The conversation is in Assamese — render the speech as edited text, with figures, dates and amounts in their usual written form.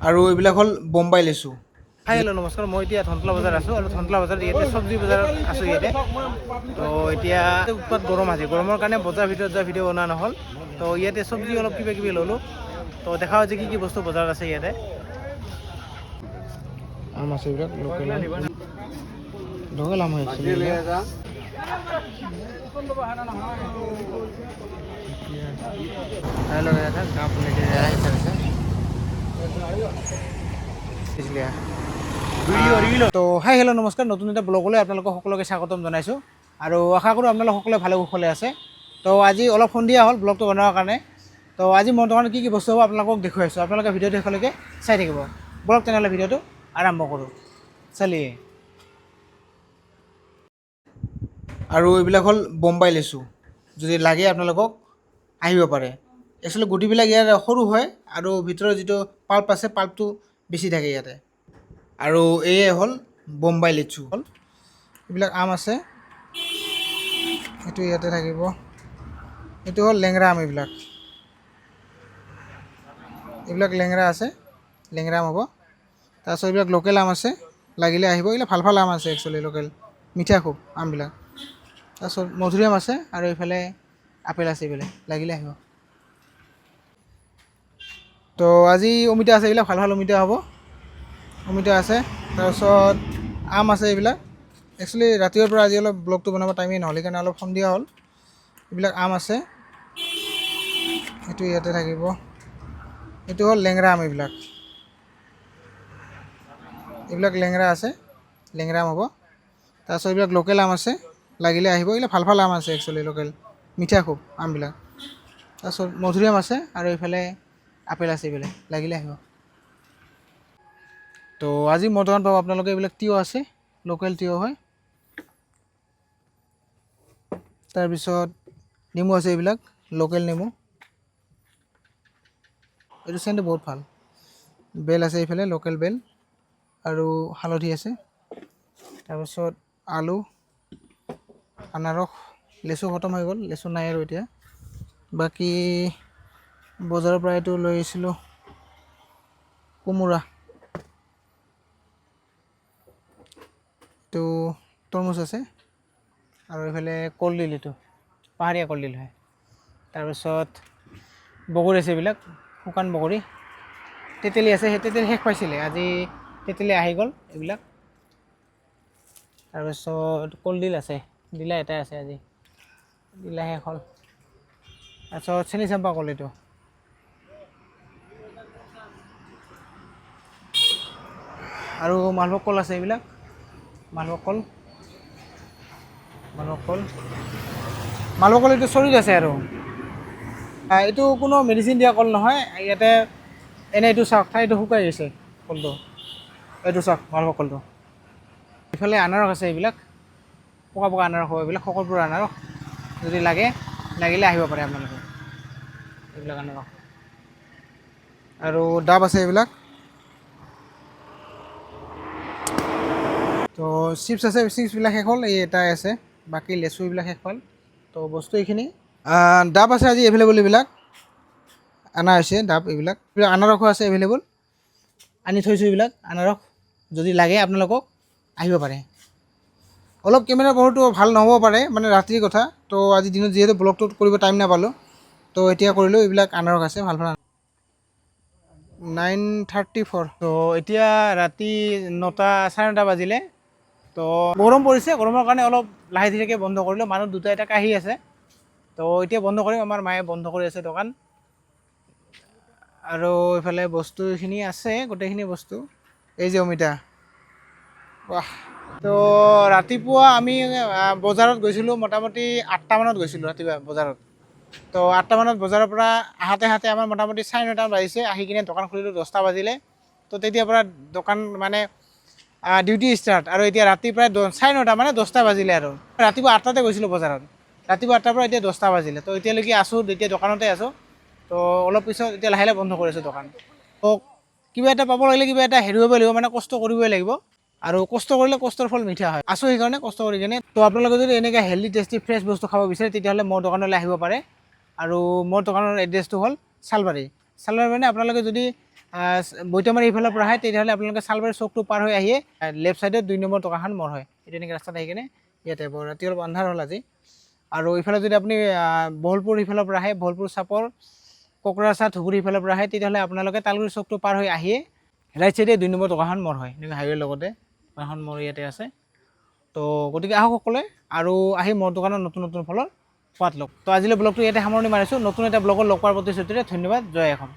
আৰু এইবিলাক হ'ল বোম্বাই লেচু। হাই হেল্ল' নমস্কাৰ, মই এতিয়া ধনতলা বজাৰ আছোঁ আৰু ধনতলা বজাৰ ইয়াতে চব্জি বজাৰত আছোঁ ইয়াতে। তো এতিয়া উৎপাত গৰম আছে, গৰমৰ কাৰণে বজাৰ ভিতৰত যোৱা ভিডিঅ' বনোৱা নহ'ল। তো ইয়াতে চব্জি অলপ কিবা কিবি ল'লোঁ। তো দেখাওঁ যে কি বস্তু বজাৰত আছে ইয়াতে। আম আছে এইবিলাক লোকেল আম, লোকেল আম হৈছে তো হাই হেল্ল' নমস্কাৰ, নতুন এটা ব্লগলৈ আপোনালোকক সকলোকে স্বাগতম জনাইছোঁ আৰু আশা কৰোঁ আপোনালোক সকলোৱে ভালে কুশলে আছে। তো আজি অলপ সন্ধিয়া হ'ল ব্লগটো বনোৱাৰ কাৰণে। তো আজি মোৰ দোকানত কি বস্তু হ'ব আপোনালোকক দেখুৱাইছোঁ, আপোনালোকে ভিডিঅ'টো শেষলৈকে চাই থাকিব। ব্লগ তেনেহ'লে ভিডিঅ'টো আৰম্ভ কৰোঁ, চালিয়ে। আৰু এইবিলাক হ'ল বোম্বাই লেচু, যদি লাগে আপোনালোকক আহিব পাৰে। একচুৱেলি গুটিবিলাক ইয়াৰ সৰু হয় আৰু ভিতৰৰ যিটো পাল্প আছে পাল্পটো বেছি থাকে ইয়াতে। আৰু এয়ে হ'ল বোম্বাই লেচু। এইবিলাক আম আছে, এইটো ইয়াতে থাকিব। এইটো হ'ল লেংৰা আম। এইবিলাক লেংৰা আছে, লেংৰা আম হ'ব। তাৰপিছত এইবিলাক লোকেল আম আছে, লাগিলে আহিব। এইবিলাক ভাল ভাল আম আছে একচুৱেলি, লোকেল মিঠা খুব আমবিলাক। তাৰপিছত মধুৰিআম আছে আৰু এইফালে আপেল আছে, এইফালে লাগিলে আহিব। তো আজি অমিতা আছে, এইবিলাক ভাল ভাল অমিতা হ'ব, অমিতা আছে। তাৰপিছত আম আছে এইবিলাক। একচুৱেলি ৰাতিপুৱাৰ পৰা আজি অলপ ব্লগটো বনাব টাইমেই নহ'ল, সেইকাৰণে অলপ সন্ধিয়া হ'ল। এইবিলাক আম আছে, এইটো ইয়াতে থাকিব। এইটো হ'ল লেংৰা আম। এইবিলাক লেংৰা আছে, লেংৰা আম হ'ব। তাৰপিছত এইবিলাক লোকেল আম আছে, লাগিলে আহিব। এইবিলাক ভাল ভাল আম আছে একচুৱেলি, লোকেল মিঠা খুব আমবিলাক। তাৰপিছত মধুৰিআম আছে আৰু এইফালে আপেল আছে, এইফালে লাগিলে আহিব। তো আজি মোৰ দোকানত পাব আপোনালোকে এইবিলাক তিয়ঁহ আছে, লোকেল তিয়ঁহ হয়। তাৰপিছত নেমু আছে, এইবিলাক লোকেল নেমু, এইটো চেণ্টটো বহুত ভাল। বেল আছে এইফালে, লোকেল বেল আৰু হালধি আছে। তাৰপিছত আলু, আনাৰস, লেচু খতম হৈ গ'ল, লেচু নাই আৰু এতিয়া। বাকী বজাৰৰ পৰা এইটো লৈ আহিছিলোঁ, কোমোৰা। এইটো তৰমুজ আছে আৰু এইফালে কলডিল, এইটো পাহাৰীয়া কলডিল হয়। তাৰপিছত বগৰী আছে, এইবিলাক শুকান বগৰী। তেতেলী আছে, সেই তেতেলী শেষ পাইছিলে, আজি তেতেলী আহি গ'ল এইবিলাক। তাৰপিছত কলডিল আছে, ডিলা এটাই আছে আজি, ডিলা শেষ হ'ল। তাৰপিছত চেনি চাম্পা কল, এইটো আৰু মালভোগ কল আছে, এইবিলাক মালভোগ কল, মালভোগ কল এইটো চলিত আছে আৰু। এইটো কোনো মেডিচিন দিয়া কল নহয়, ইয়াতে এনেই এইটো চাওক, ঠাৰিটো শুকাই গৈছে কলটো, এইটো চাওক মালভোগ কলটো। ইফালে আনাৰস আছে, এইবিলাক পকা পকা আনাৰস হ'ব, এইবিলাক শকতপুৰৰ আনাৰস। যদি লাগিলে আহিব পাৰে আপোনালোকে, এইবিলাক আনাৰস। আৰু ডাব আছে এইবিলাক। তো চিপছ আছে, চিপছবিলাক শেষ হ'ল, এই এটাই আছে। বাকী লেচু এইবিলাক শেষ হ'ল। তো বস্তু এইখিনি। ডাব আছে আজি এভেইলেবল, এইবিলাক অনা হৈছে ডাব। এইবিলাক আনাৰসো আছে এভেইলেবল, আনি থৈছোঁ এইবিলাক আনাৰস। যদি লাগে আপোনালোকক আহিব পাৰে। অলপ কেমেৰা পোহৰটো ভাল নহ'ব পাৰে, মানে ৰাতিৰ কথা। তো আজি দিনত যিহেতু ব্লগটো কৰিব টাইম নাপালোঁ, তো এতিয়া কৰিলোঁ। এইবিলাক আনাৰস আছে, ভাল ভাল। 9:34। তো এতিয়া ৰাতি 9টা, চাৰে 9টা বাজিলে। তো গৰম পৰিছে, গৰমৰ কাৰণে অলপ লাহে ধীৰেকৈ বন্ধ কৰিলোঁ। মানুহ দুটা এটা কাঢ়ি আছে, তো এতিয়া বন্ধ কৰিম। আমাৰ মায়ে বন্ধ কৰি আছে দোকান। আৰু এইফালে বস্তুখিনি আছে, গোটেইখিনি বস্তু। এই যে অমিতা, বাহ। তো ৰাতিপুৱা আমি বজাৰত গৈছিলোঁ, মোটামুটি 8টামানত গৈছিলোঁ ৰাতিপুৱা বজাৰত। তো 8টামানত বজাৰৰ পৰা আহোঁতে আমাৰ মোটামুটি 9:30 বাজিছে। আহি কিনে দোকান খুলিলোঁ 10টা বাজিলে। তো তেতিয়াৰ পৰা দোকান মানে ডিউটি ষ্টাৰ্ট। আৰু এতিয়া ৰাতি প্ৰায় 9:30, মানে 10টা বাজিলে আৰু। ৰাতিপুৱা 8টাতে গৈছিলোঁ বজাৰত, ৰাতিপুৱা 8টাৰ পৰা এতিয়া 10টা বাজিলে। তো এতিয়ালৈকে আছোঁ, এতিয়া দোকানতে আছোঁ। তো অলপ পিছত এতিয়া লাহে লাহে বন্ধ কৰিছোঁ দোকান। তো কিবা এটা পাব লাগিলে কিবা এটা হেৰুৱাব লাগিব, মানে কষ্ট কৰিবই লাগিব। আৰু কষ্ট কৰিলে কষ্টৰ ফল মিঠা হয়। আছোঁ সেইকাৰণে কষ্ট কৰি কিনে। তো আপোনালোকে যদি এনেকৈ হেল্ডি, টেষ্টি, ফ্ৰেছ বস্তু খাব বিচাৰে, তেতিয়াহ'লে মোৰ দোকানলৈ আহিব পাৰে। আৰু মোৰ দোকানৰ এড্ৰেছটো হ'ল চালবাৰী। মানে আপোনালোকে যদি বৈতমাৰী এইফালৰ পৰা আহে তেতিয়াহ'লে আপোনালোকে চালবাৰী চকটো পাৰ হৈ আহিয়ে লেফ্ট ছাইডত 2 নম্বৰ দোকানখন মোৰ হয় এইটো এনেকৈ ৰাস্তাত আহি কিনে ইয়াতে ৰাতি অলপ আন্ধাৰ হ'ল আজি আৰু এইফালে যদি আপুনি বহলপুৰ ইফালৰ পৰা আহে বহলপুৰ চাপৰ কোকৰাঝাৰ ধুবুৰী ইফালৰ পৰা আহে তেতিয়াহ'লে আপোনালোকে তালগুৰি চকটো পাৰ হৈ আহিয়ে ৰাইট চাইডে 2 নম্বৰ দোকানখন মোৰ হয় এনেকৈ হাইৱেৰ লগতে দোকানখন মোৰ ইয়াতে আছে তো গতিকে আহক সকলোৱে আৰু আহি মোৰ দোকানৰ নতুন নতুন ফলৰ সোৱাদ লওক তো আজিলৈ ব্লগটো ইয়াতে সামৰণি মাৰিছোঁ নতুন এটা ব্লগত লগ পোৱাৰ প্ৰতিশ্ৰুতিৰে ধন্যবাদ জয় অসম